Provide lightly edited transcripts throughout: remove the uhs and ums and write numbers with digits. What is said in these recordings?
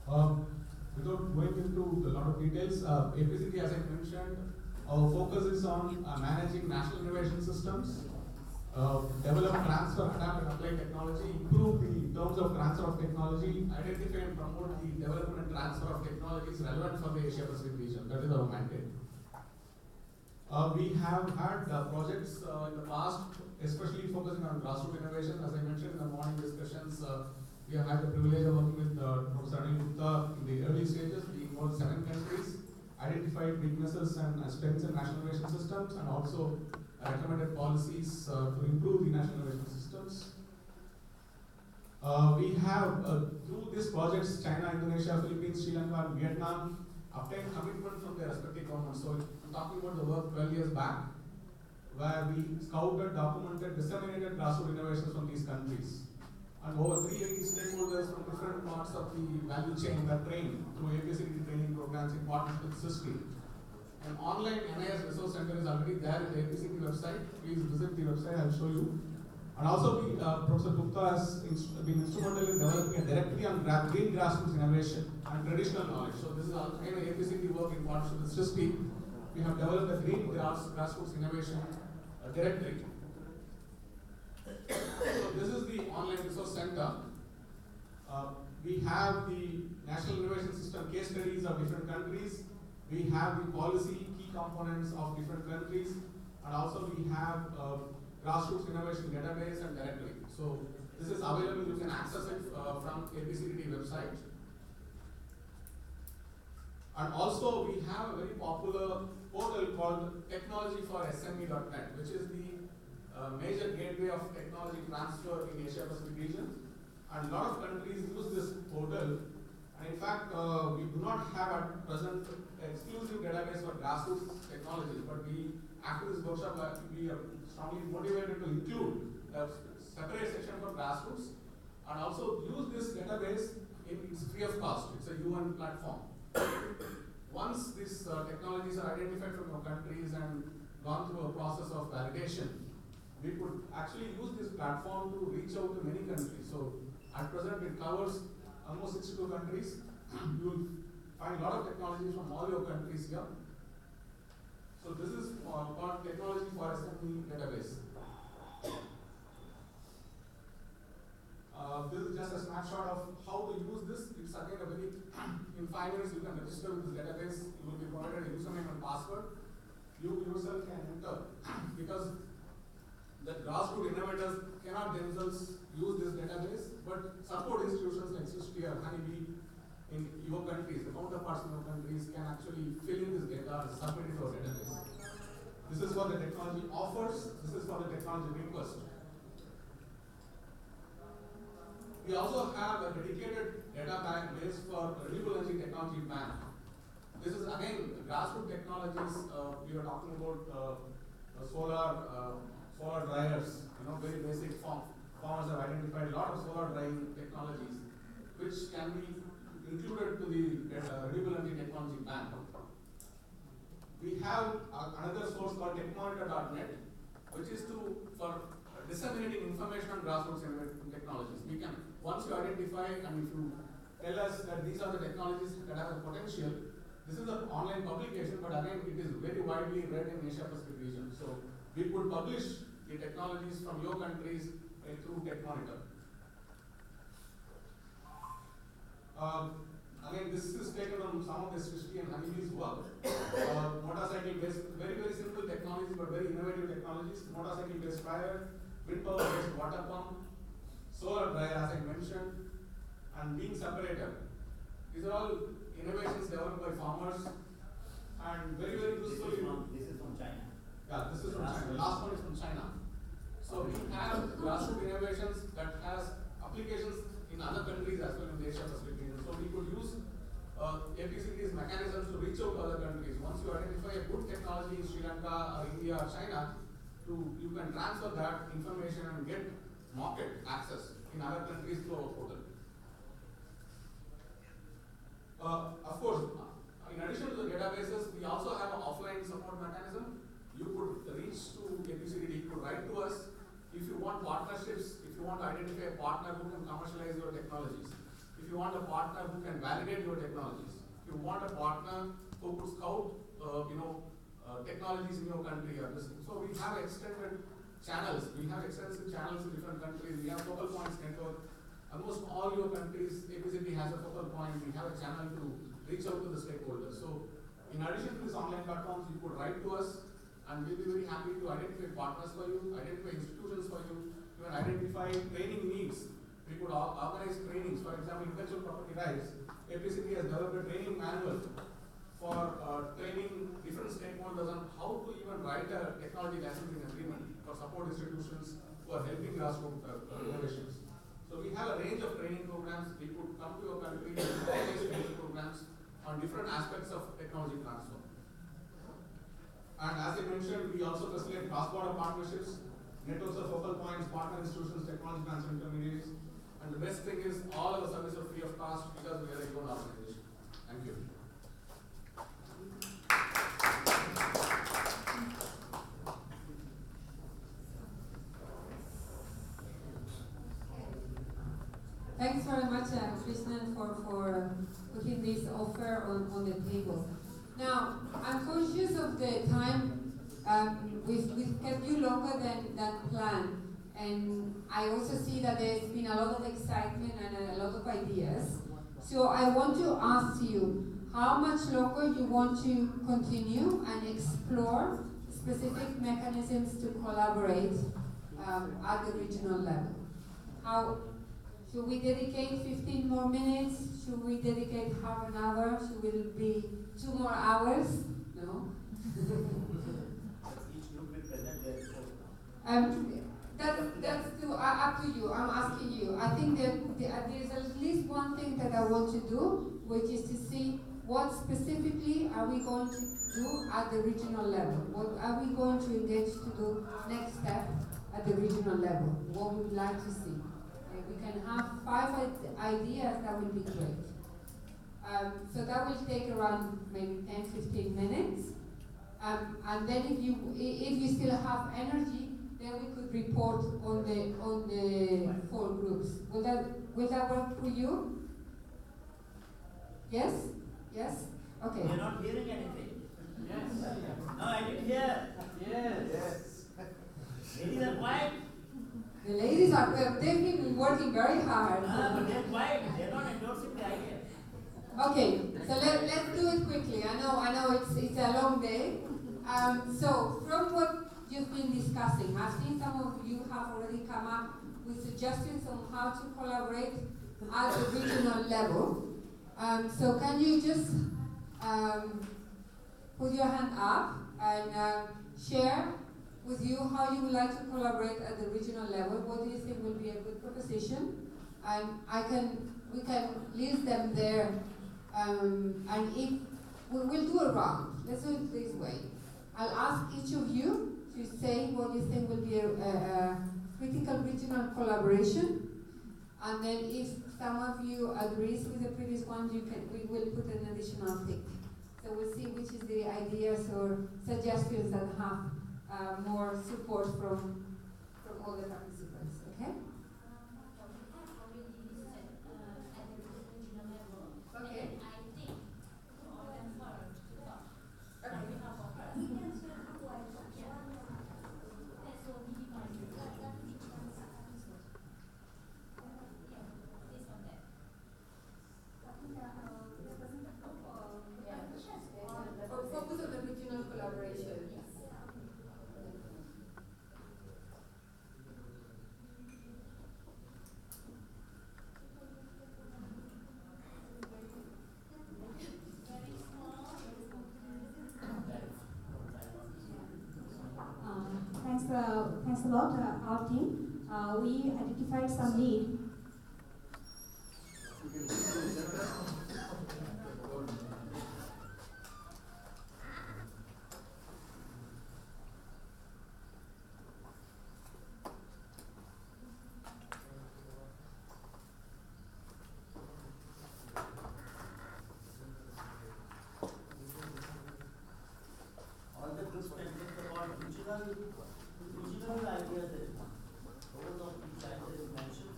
Without going into a lot of details, APCT, as I mentioned, our focus is on managing national innovation systems, develop, transfer, adapt, and apply technology, improve the terms of transfer of technology, identify and promote the development and transfer of technologies relevant for the Asia Pacific region. That is our mandate. We have had projects in the past, especially focusing on grassroots innovation. As I mentioned in the morning discussions, we have had the privilege of working with Professor Anil Gupta in the early stages. We involved 7 countries, identified weaknesses and strengths in national innovation systems, and also recommended policies to improve the national innovation systems. We have, through these projects, China, Indonesia, Philippines, Sri Lanka, and Vietnam, obtained commitment from their respective governments. So I'm talking about the work 12 years back, where we scouted, documented, disseminated grassroots innovations from these countries. And over 380 stakeholders from different parts of the value chain were trained through APCT training programs in partnership with SISTI. An online NIS resource center is already there at the APCT website. Please visit the website, I'll show you. And also, Professor Gupta has been instrumental in developing a directory on green grassroots innovation and traditional knowledge. So this is again an APCT work in partnership with SISTI. We have developed a green grassroots innovation directory. So this is the online resource center. We have the national innovation system case studies of different countries. We have the policy key components of different countries, and also we have grassroots innovation database and directory. So this is available. You can access it from APCT website. And also we have a very popular portal called technologyforsme.net, which is the major gateway of technology transfer in Asia Pacific region. And a lot of countries use this portal. And in fact, we do not have at present exclusive database for grassroots technology, but we, after this workshop, we are strongly motivated to include a separate section for grassroots and also use this database. It's free of cost. It's a UN platform. Once these technologies are identified from our countries and gone through a process of validation, we could actually use this platform to reach out to many countries. So at present, it covers almost 62 countries. You will find a lot of technologies from all your countries here. So this is called Technology for SME database. This is just a snapshot of how to use this. It's again a very, in 5 minutes you can register with this database. You will be provided a username and password. You yourself can enter because the grassroots innovators cannot themselves use this database, but support institutions like SISTI or Honeybee in your countries, the counterparts in your countries can actually fill in this data and submit it to our database. This is what the technology offers. This is what the technology request. We also have a dedicated database for renewable energy technology bank. This is again grassroots technologies. We are talking about solar dryers. Very basic farmers have identified a lot of solar drying technologies, which can be included to the renewable energy technology bank. We have another source called techmonitor.net, which is for disseminating information on grassroots technologies. We can, once you identify and if you tell us that these are the technologies that have the potential, this is an online publication, but again, it is very widely read in Asia Pacific region. So we could publish the technologies from your countries through TechMonitor. Again, this is taken on some of the SISTI and Honeybee's work. Motorcycle-based, very, very simple technologies, but very innovative technologies. Motorcycle-based dryer, wind power-based water pump, solar dryer, as I mentioned, and bean separator. These are all innovations developed by farmers and very, very useful. This is from China. Yeah, this is from China. The last one is from China. So we have grassroots innovations that has applications in other countries as well in the Asia Pacific region. So we could use APCT's mechanisms to reach out to other countries. Once you identify a good technology in Sri Lanka or India or China, you can transfer that information and get market access in other countries through our portal. Of course, in addition to the databases, we also have an offline support mechanism. You could reach to APCT, you could write to us. If you want partnerships, if you want to identify a partner who can commercialize your technologies. If if you want a partner who can validate your technologies, if you want a partner who could scout, technologies in your country or this. So we have extended channels. We have extensive channels in different countries. We have focal points network. Almost all your countries, APCT has a focal point. We have a channel to reach out to the stakeholders. So in addition to these online platforms, you could write to us and we'll be very happy to identify partners for you, identify institutions for you, even identify training needs. We could organize trainings. For example, intellectual property rights. APCT has developed a training manual for training different stakeholders on how to even write a technology licensing agreement for support institutions who are helping grassroots innovations. So we have a range of training programs. We could come to your country and organize training programs on different aspects of technology transfer. And as I mentioned, we also facilitate cross-border partnerships, networks of focal points, partner institutions, technology transfer intermediaries. And the best thing is all of the services are free of cost because we are a UN organization. Thank you. Thanks very much, Krishnan, for putting this offer on the table. Now, I'm conscious of the time. We've kept you longer than planned. And I also see that there's been a lot of excitement and a lot of ideas. So I want to ask you, how much longer you want to continue and explore specific mechanisms to collaborate at the regional level? Should we dedicate 15 more minutes? Should we dedicate half an hour? Should it be 2 more hours? No? That's up to you. I'm asking you. I think that there's at least one thing that I want to do, which is to see what specifically are we going to do at the regional level. What are we going to engage to do next step at the regional level? What we would like to see. If we can have 5 ideas, that would be great. So that will take around maybe 10-15 minutes. And then if you still have energy, then we could report on the 4 groups. Will that work for you? Yes? Yes? Okay. You're not hearing anything. Yes. No, I didn't hear. Yes. Ladies are quiet. The ladies they've been working very hard. But they're quiet. They're not endorsing the idea. Okay, so let's do it quickly. I know it's a long day. So from what you've been discussing, I've seen some of you have already come up with suggestions on how to collaborate at the regional level. So can you just put your hand up and share with you how you would like to collaborate at the regional level? What do you think will be a good proposition? And we can list them there. And if we'll do a round. Let's do it this way. I'll ask each of you to say what you think will be a critical regional collaboration. And then if some of you agrees with the previous one, we will put an additional tick. So we'll see which is the ideas or suggestions that have more support from all the participants, okay? Okay. Focus on the regional collaboration. Thanks a lot, our team. We identified some need. All the groups can think about regional ideas that both of these ideas mentioned.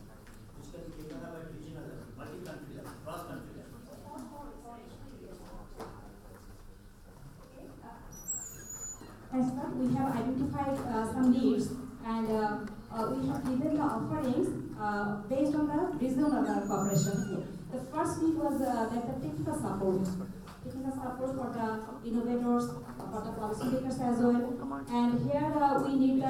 we have identified some needs, and we have given the offerings based on the regional cooperation. The first need was that the technical support for the innovators, for the policymakers as well. And here we need the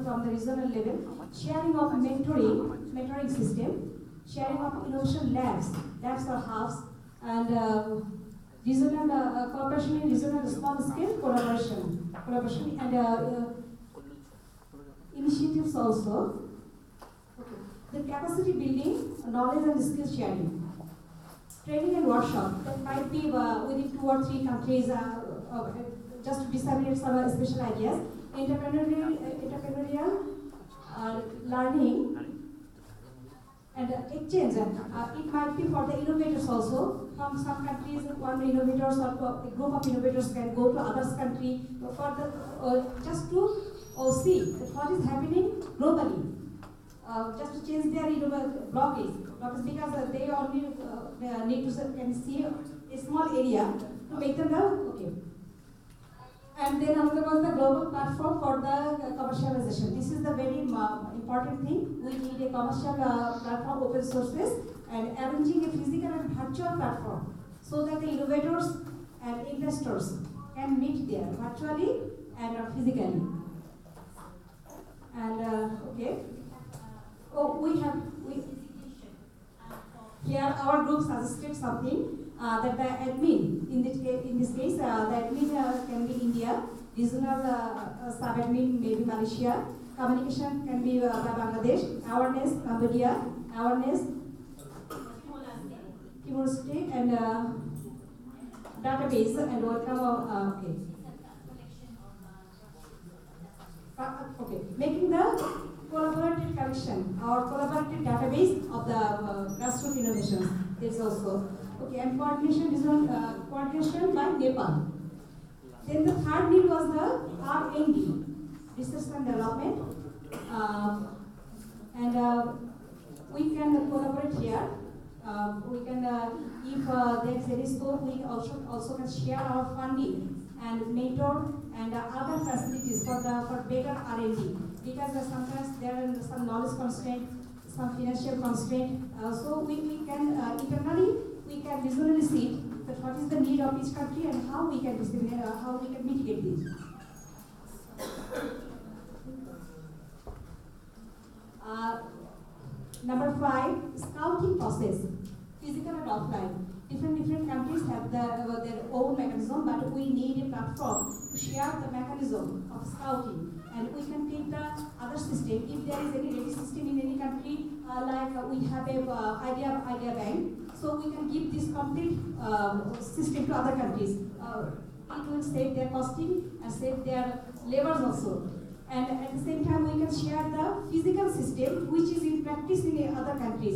from the regional level, sharing of mentoring system, sharing of innovation labs or hubs, and regional cooperation in regional small scale collaboration and initiatives also. The capacity building, knowledge and skill sharing, training and workshop that might be within 2 or 3 countries, just to disseminate some special ideas. Entrepreneurial learning and exchange. It might be for the innovators also. From some countries, one innovators or a group of innovators can go to others country for the just to see what is happening globally. Just to change their blockage because they only need to can see a small area to make them okay. And then another was the global platform for the commercialization. This is the very important thing. We need a commercial platform, open sources, and arranging a physical and virtual platform so that the innovators and investors can meet there virtually and physically. And okay. Here our group suggested something that the admin, in this case, the admin can be India, regional sub-admin maybe Malaysia, communication can be by Bangladesh, awareness Cambodia, awareness Timor Leste, and database and welcome. Okay, making the collaborative collection or collaborative database of the grassroots innovations is also okay, and coordination by Nepal. Then the third need was the R&D, research and development, and we can collaborate here. We can, if there is any scope, we also can share our funding and mentor and other facilities for better R&D. Because sometimes there are some knowledge constraint, some financial constraint. So we can internally we can visually see that what is the need of each country and how we can discriminate, how we can mitigate this. Number 5, scouting process, physical and offline. Different countries have their own mechanism, but we need a platform to share the mechanism of scouting. And we can take the other system. If there is any ready system in any country, like we have a idea bank, so we can give this complete system to other countries. It will save their costing and save their labors also. And at the same time, we can share the physical system, which is in practice in other countries.